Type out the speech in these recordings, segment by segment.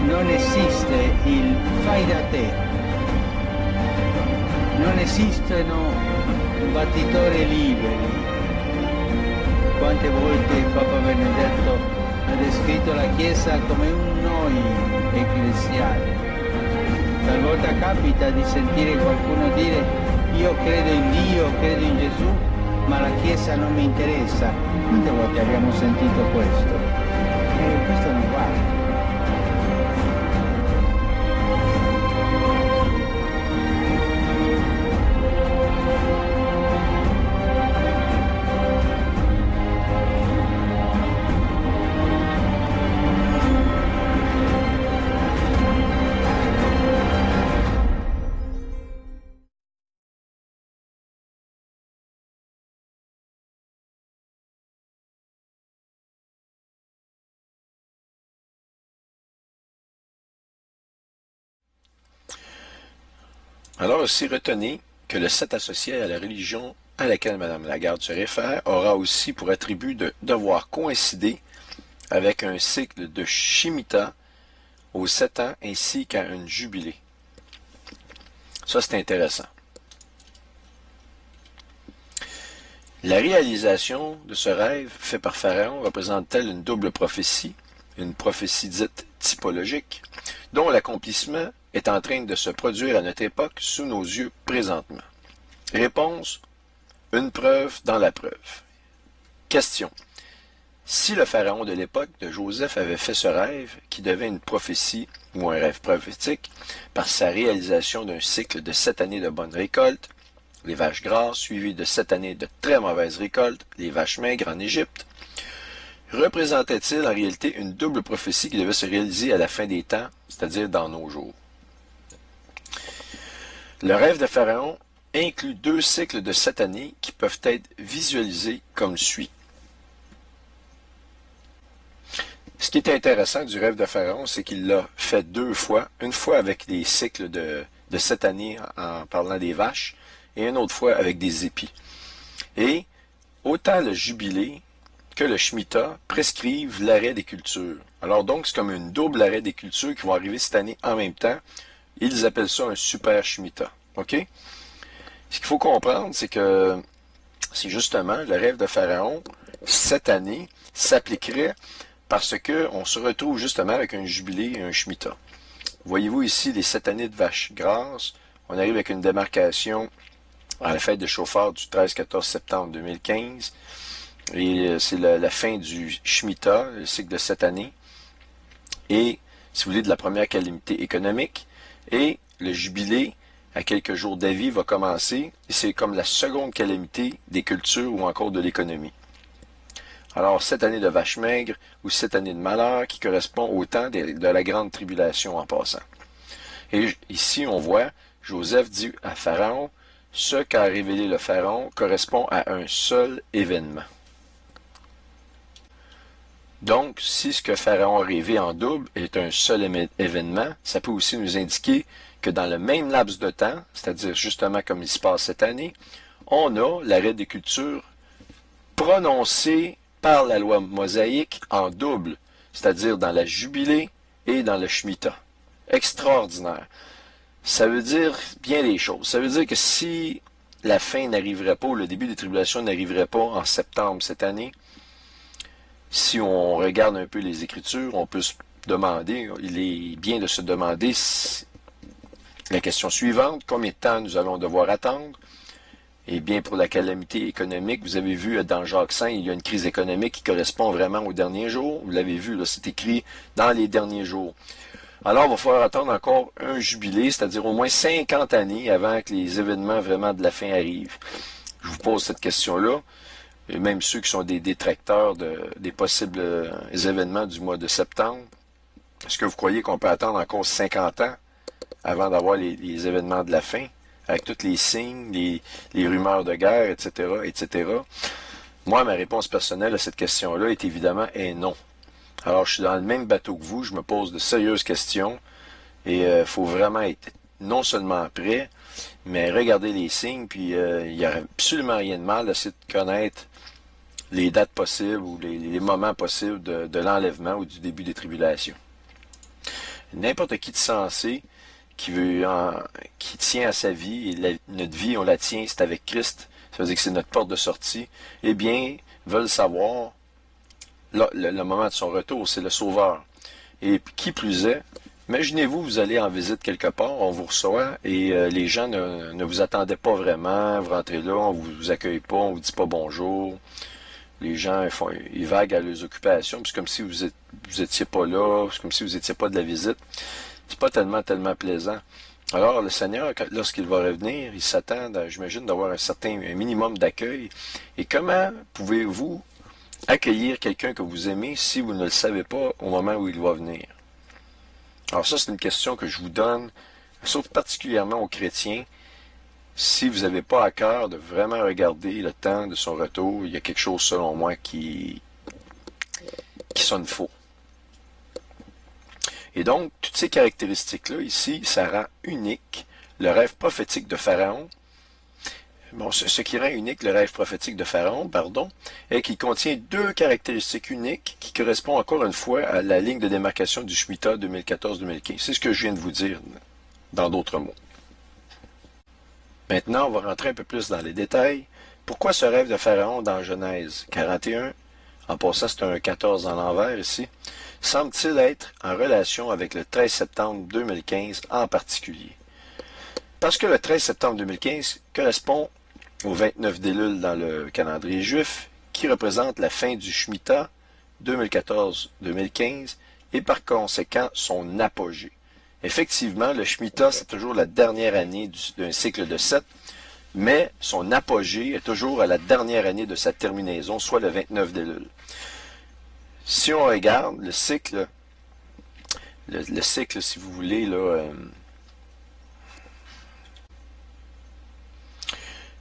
non esiste il fai da te, non esistono battitori liberi. Quante volte Papa Benedetto ha descritto la Chiesa come un noi ecclesiale. Talvolta capita di sentire qualcuno dire io credo in Dio, credo in Gesù, ma la Chiesa non mi interessa. Quante volte abbiamo sentito questo? E questo non va. Alors aussi retenez que le 7 associé à la religion à laquelle Mme Lagarde se réfère aura aussi pour attribut de devoir coïncider avec un cycle de Shemitah aux 7 ans ainsi qu'à un jubilé. Ça, c'est intéressant. La réalisation de ce rêve fait par Pharaon représente-t-elle une double prophétie, une prophétie dite typologique, dont l'accomplissement est en train de se produire à notre époque sous nos yeux présentement? Réponse: une preuve dans la preuve. Question: si le pharaon de l'époque de Joseph avait fait ce rêve, qui devint une prophétie ou un rêve prophétique, par sa réalisation d'un cycle de 7 années de bonnes récoltes, les vaches grasses, suivies de 7 années de très mauvaises récoltes, les vaches maigres en Égypte, représentait-il en réalité une double prophétie qui devait se réaliser à la fin des temps, c'est-à-dire dans nos jours? Le rêve de Pharaon inclut 2 cycles de 7 années qui peuvent être visualisés comme suit. Ce qui est intéressant du rêve de Pharaon, c'est qu'il l'a fait 2 fois, une fois avec des cycles de 7 années en parlant des vaches, et une autre fois avec des épis. Et autant le jubilé que le Shemitah prescrivent l'arrêt des cultures. Alors donc, c'est comme une double arrêt des cultures qui vont arriver cette année en même temps. Ils appellent ça un super Shemitah. OK? Ce qu'il faut comprendre, c'est que c'est justement le rêve de Pharaon, cette année, s'appliquerait parce qu'on se retrouve justement avec un jubilé et un Shemitah. Voyez-vous ici les 7 années de vaches grasses. On arrive avec une démarcation à la fête de chauffard du 13-14 septembre 2015. Et c'est la fin du Shemitah, le cycle de 7 années. Et, si vous voulez, de la première calamité économique. Et le jubilé, à quelques jours d'avis, va commencer. Et c'est comme la seconde calamité des cultures ou encore de l'économie. Alors, 7 années de vache maigre ou 7 années de malheur qui correspond au temps de la grande tribulation en passant. Et ici, on voit, Joseph dit à Pharaon, ce qu'a révélé le Pharaon correspond à un seul événement. Donc, si ce que Pharaon a rêvé en double est un seul événement, ça peut aussi nous indiquer que dans le même laps de temps, c'est-à-dire justement comme il se passe cette année, on a l'arrêt des cultures prononcé par la loi mosaïque en double, c'est-à-dire dans la jubilée et dans le Shemitah. Extraordinaire. Ça veut dire bien les choses. Ça veut dire que si la fin n'arriverait pas, ou le début des tribulations n'arriverait pas en septembre cette année, si on regarde un peu les Écritures, on peut se demander, il est bien de se demander la question suivante, combien de temps nous allons devoir attendre? Eh bien, pour la calamité économique, vous avez vu dans Jacques 5, il y a une crise économique qui correspond vraiment aux derniers jours. Vous l'avez vu, là, c'est écrit dans les derniers jours. Alors, il va falloir attendre encore un jubilé, c'est-à-dire au moins 50 années avant que les événements vraiment de la fin arrivent. Je vous pose cette question-là. Et même ceux qui sont des détracteurs des possibles événements du mois de septembre, est-ce que vous croyez qu'on peut attendre encore 50 ans avant d'avoir les événements de la fin, avec tous les signes, les rumeurs de guerre, etc., etc.? Moi, ma réponse personnelle à cette question-là est évidemment non. Alors, je suis dans le même bateau que vous, je me pose de sérieuses questions, et il faut vraiment être non seulement prêt, mais regarder les signes, puis il n'y a absolument rien de mal d'essayer de connaître les dates possibles ou les moments possibles de l'enlèvement ou du début des tribulations. N'importe qui de sensé qui tient à sa vie, et notre vie, on la tient, c'est avec Christ, ça veut dire que c'est notre porte de sortie, eh bien, veulent savoir le moment de son retour, c'est le Sauveur. Et qui plus est, imaginez-vous, vous allez en visite quelque part, on vous reçoit, et les gens ne vous attendaient pas vraiment, vous rentrez là, on vous accueille pas, on vous dit pas bonjour. Les gens ils vaguent à leurs occupations, puis c'est comme si vous étiez pas là, c'est comme si vous étiez pas de la visite. C'est pas tellement plaisant. Alors, le Seigneur, lorsqu'il va revenir, il s'attend, j'imagine, d'avoir un minimum d'accueil. Et comment pouvez-vous accueillir quelqu'un que vous aimez si vous ne le savez pas au moment où il va venir? Alors ça, c'est une question que je vous donne, sauf particulièrement aux chrétiens. Si vous n'avez pas à cœur de vraiment regarder le temps de son retour, il y a quelque chose, selon moi, qui sonne faux. Et donc, toutes ces caractéristiques-là, ici, ça rend unique le rêve prophétique de Pharaon. Bon, ce qui rend unique le rêve prophétique de Pharaon, est qu'il contient deux caractéristiques uniques qui correspondent encore une fois à la ligne de démarcation du Shemitah 2014-2015. C'est ce que je viens de vous dire, dans d'autres mots. Maintenant, on va rentrer un peu plus dans les détails. Pourquoi ce rêve de Pharaon dans Genèse 41, en passant c'est un 14 en l'envers ici, semble-t-il être en relation avec le 13 septembre 2015 en particulier? Parce que le 13 septembre 2015 correspond au 29 d'Élul dans le calendrier juif, qui représente la fin du Shemitah 2014-2015 et par conséquent son apogée. Effectivement, le Shemitah, c'est toujours la dernière année d'un cycle de 7, mais son apogée est toujours à la dernière année de sa terminaison, soit le 29 d'Élul. Si on regarde le cycle, si vous voulez, là,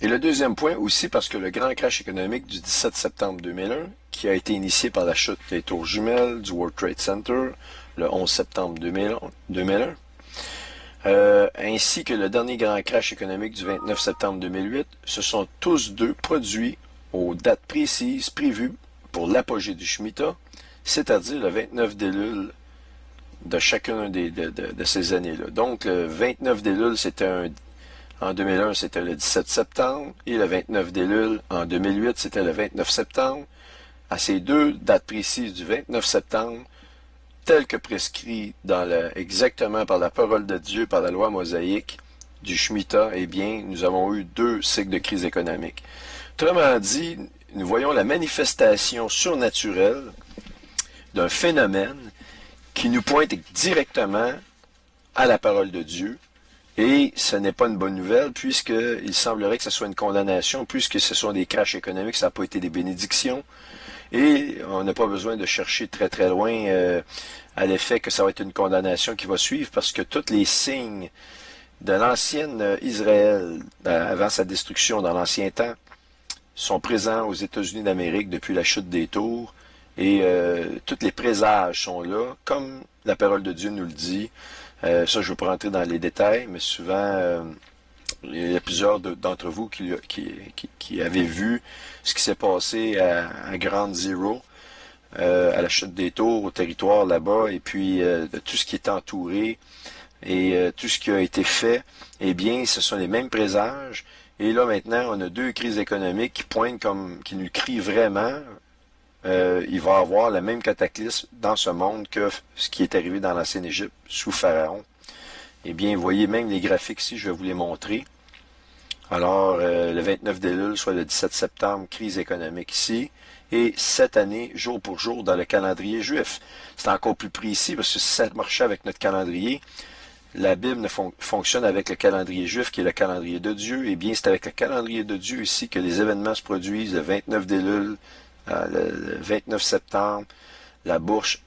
et le deuxième point aussi, parce que le grand crash économique du 17 septembre 2001, qui a été initié par la chute des tours jumelles du World Trade Center le 11 septembre 2001, ainsi que le dernier grand crash économique du 29 septembre 2008, se sont tous deux produits aux dates précises prévues pour l'apogée du Shemitah, c'est-à-dire le 29 d'Élul de chacune de ces années-là. Donc, le 29 d'Élul, en 2001, c'était le 17 septembre, et le 29 d'Élul, en 2008, c'était le 29 septembre. À ces deux dates précises du 29 septembre, tel que prescrit exactement par la parole de Dieu, par la loi mosaïque du Shemitah, eh bien, nous avons eu deux cycles de crise économique. Autrement dit, nous voyons la manifestation surnaturelle d'un phénomène qui nous pointe directement à la parole de Dieu, et ce n'est pas une bonne nouvelle, puisqu'il semblerait que ce soit une condamnation, puisque ce sont des crashs économiques, ça n'a pas été des bénédictions, et on n'a pas besoin de chercher très loin à l'effet que ça va être une condamnation qui va suivre, parce que tous les signes de l'ancienne Israël, avant sa destruction dans l'ancien temps, sont présents aux États-Unis d'Amérique depuis la chute des tours, et tous les présages sont là, comme la parole de Dieu nous le dit. Ça, je ne veux pas rentrer dans les détails, mais souvent, il y a plusieurs d'entre vous qui avaient vu ce qui s'est passé à Ground Zero, à la chute des tours, au territoire là-bas, et puis de tout ce qui est entouré, et tout ce qui a été fait, eh bien, ce sont les mêmes présages. Et là, maintenant, on a deux crises économiques qui pointent qui nous crient vraiment. Il va y avoir le même cataclysme dans ce monde que ce qui est arrivé dans l'ancienne Égypte sous Pharaon. Eh bien, vous voyez même les graphiques ici, je vais vous les montrer. Alors, le 29 d'Élul, soit le 17 septembre, crise économique ici. Et cette année, jour pour jour, dans le calendrier juif. C'est encore plus précis, parce que si ça marchait avec notre calendrier, la Bible fonctionne avec le calendrier juif, qui est le calendrier de Dieu. Eh bien, c'est avec le calendrier de Dieu ici que les événements se produisent, le 29 d'Élul, le 29 septembre, la bourse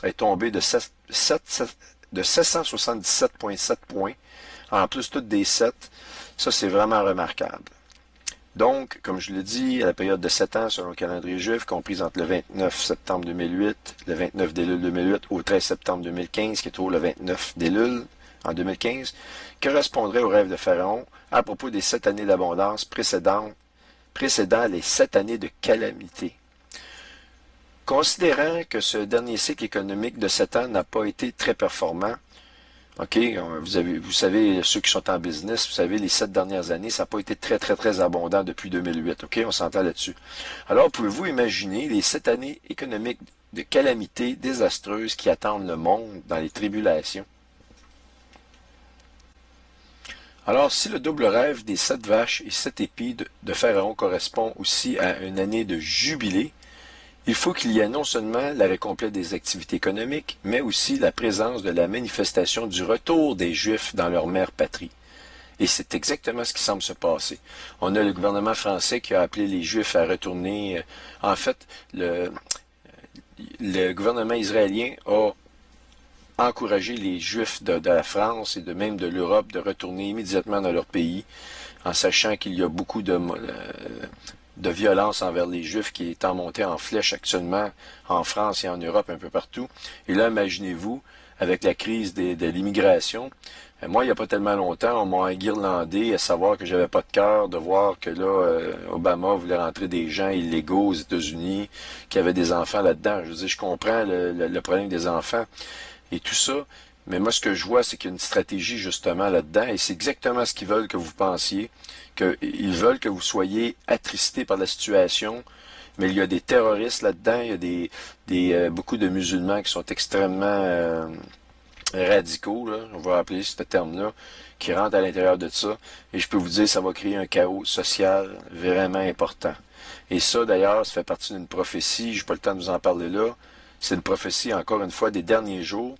est tombée de 777,7 points, en plus toutes des 7. Ça, c'est vraiment remarquable. Donc, comme je l'ai dit, à la période de 7 ans, selon le calendrier juif, comprise entre le 29 septembre 2008, le 29 d'Élul 2008, au 13 septembre 2015, qui est toujours le 29 d'Élul en 2015, correspondrait au rêve de Pharaon à propos des 7 années d'abondance précédentes précédant les 7 années de calamité. Considérant que ce dernier cycle économique de 7 ans n'a pas été très performant, OK, vous savez, ceux qui sont en business, vous savez, les 7 dernières années, ça n'a pas été très abondant depuis 2008. OK, on s'entend là-dessus. Alors, pouvez-vous imaginer les 7 années économiques de calamité désastreuse qui attendent le monde dans les tribulations? Alors, si le double rêve des 7 vaches et 7 épis de Pharaon correspond aussi à une année de jubilé, il faut qu'il y ait non seulement l'arrêt complet des activités économiques, mais aussi la présence de la manifestation du retour des Juifs dans leur mère patrie. Et c'est exactement ce qui semble se passer. On a le gouvernement français qui a appelé les Juifs à retourner. En fait, le gouvernement israélien a encouragé les Juifs de la France et même de l'Europe de retourner immédiatement dans leur pays, en sachant qu'il y a beaucoup de violence envers les Juifs qui est en montée en flèche actuellement en France et en Europe, un peu partout. Et là, imaginez-vous, avec la crise de l'immigration, moi, il n'y a pas tellement longtemps, on m'a enguirlandé à savoir que j'avais pas de cœur de voir que là, Obama voulait rentrer des gens illégaux aux États-Unis, qui avaient des enfants là-dedans. Je veux dire, je comprends le problème des enfants et tout ça, mais moi, ce que je vois, c'est qu'il y a une stratégie justement là-dedans, et c'est exactement ce qu'ils veulent que vous pensiez, qu'ils veulent que vous soyez attristés par la situation, mais il y a des terroristes là-dedans, il y a beaucoup de musulmans qui sont extrêmement radicaux, là, on va appeler ce terme-là, qui rentrent à l'intérieur de ça, et je peux vous dire, ça va créer un chaos social vraiment important. Et ça, d'ailleurs, ça fait partie d'une prophétie, je n'ai pas le temps de vous en parler là, c'est une prophétie, encore une fois, des derniers jours,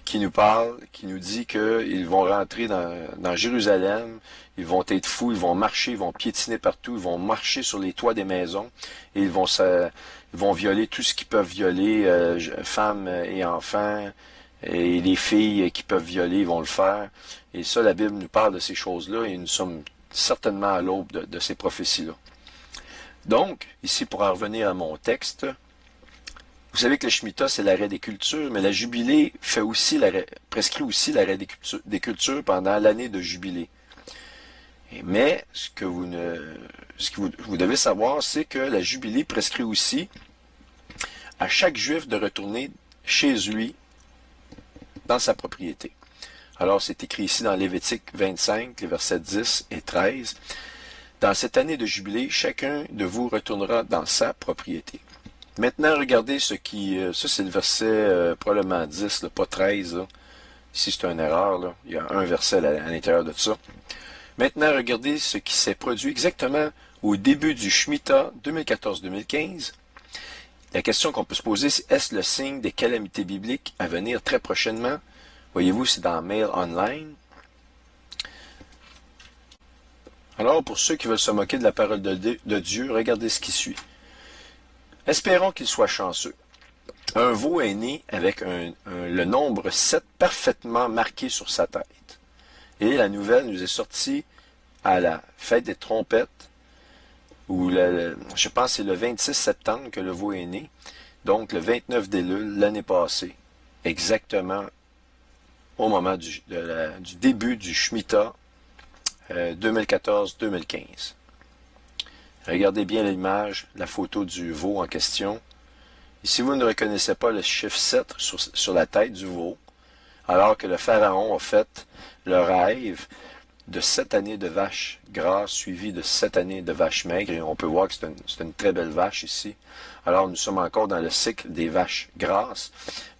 qui nous parle, qui nous dit qu'ils vont rentrer dans Jérusalem, ils vont être fous, ils vont marcher, ils vont piétiner partout, ils vont marcher sur les toits des maisons, et ils vont violer tout ce qu'ils peuvent violer, femmes et enfants, et les filles qui peuvent violer, ils vont le faire. Et ça, la Bible nous parle de ces choses-là, et nous sommes certainement à l'aube de ces prophéties-là. Donc, ici, pour en revenir à mon texte, vous savez que le Shemitah, c'est l'arrêt des cultures, mais la Jubilée prescrit aussi l'arrêt des cultures pendant l'année de Jubilée. Mais ce que vous devez savoir, c'est que la Jubilée prescrit aussi à chaque Juif de retourner chez lui dans sa propriété. Alors, c'est écrit ici dans Lévitique 25, les versets 10 et 13. Dans cette année de Jubilée, chacun de vous retournera dans sa propriété. Maintenant, regardez ça c'est le verset probablement 10, là, pas 13. Là. Ici, c'est une erreur. Là. Il y a un verset à l'intérieur de ça. Maintenant, regardez ce qui s'est produit exactement au début du Shemitah 2014-2015. La question qu'on peut se poser, c'est est-ce le signe des calamités bibliques à venir très prochainement? Voyez-vous, c'est dans Mail Online. Alors, pour ceux qui veulent se moquer de la parole de Dieu, regardez ce qui suit. Espérons qu'il soit chanceux. Un veau est né avec le nombre 7 parfaitement marqué sur sa tête. Et la nouvelle nous est sortie à la fête des trompettes, où je pense que c'est le 26 septembre que le veau est né, donc le 29 d'Élul, l'année passée, exactement au moment du début du Shemitah 2014-2015. Regardez bien l'image, la photo du veau en question. Et si vous ne reconnaissez pas le chiffre 7 sur la tête du veau, alors que le pharaon a fait le rêve de 7 années de vaches grasses suivies de 7 années de vaches maigres, et on peut voir que c'est une très belle vache ici. Alors nous sommes encore dans le cycle des vaches grasses,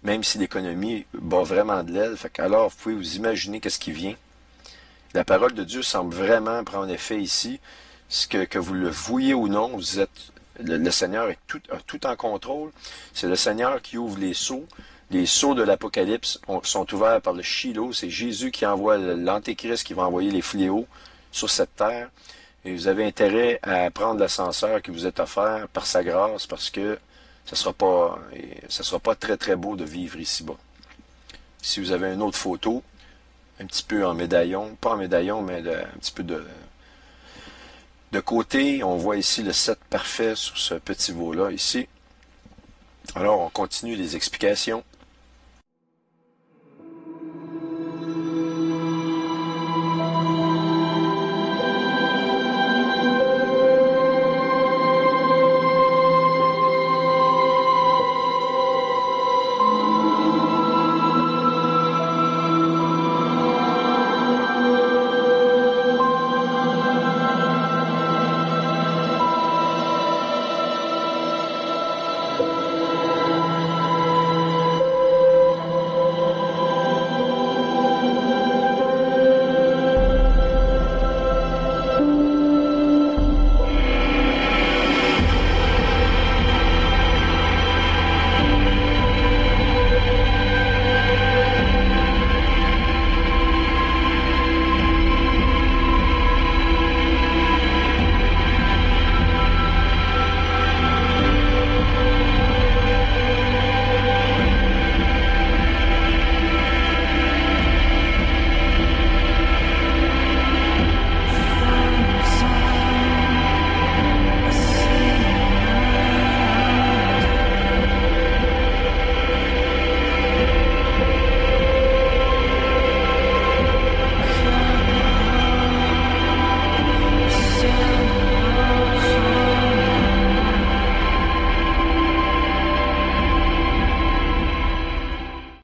même si l'économie bat vraiment de l'aile. Alors vous pouvez vous imaginer qu'est-ce qui vient. La parole de Dieu semble vraiment prendre effet ici. Que vous le voyez ou non, le Seigneur a tout en contrôle. C'est le Seigneur qui ouvre les seaux. Les seaux de l'Apocalypse sont ouverts par le Shiloh. C'est Jésus qui envoie l'Antéchrist, qui va envoyer les fléaux sur cette terre. Et vous avez intérêt à prendre l'ascenseur qui vous est offert par sa grâce, parce que ça sera pas très très beau de vivre ici-bas. Si vous avez une autre photo, un petit peu en médaillon, pas en médaillon, mais un petit peu de côté, on voit ici le 7 parfait sur ce petit veau-là, ici. Alors, on continue les explications.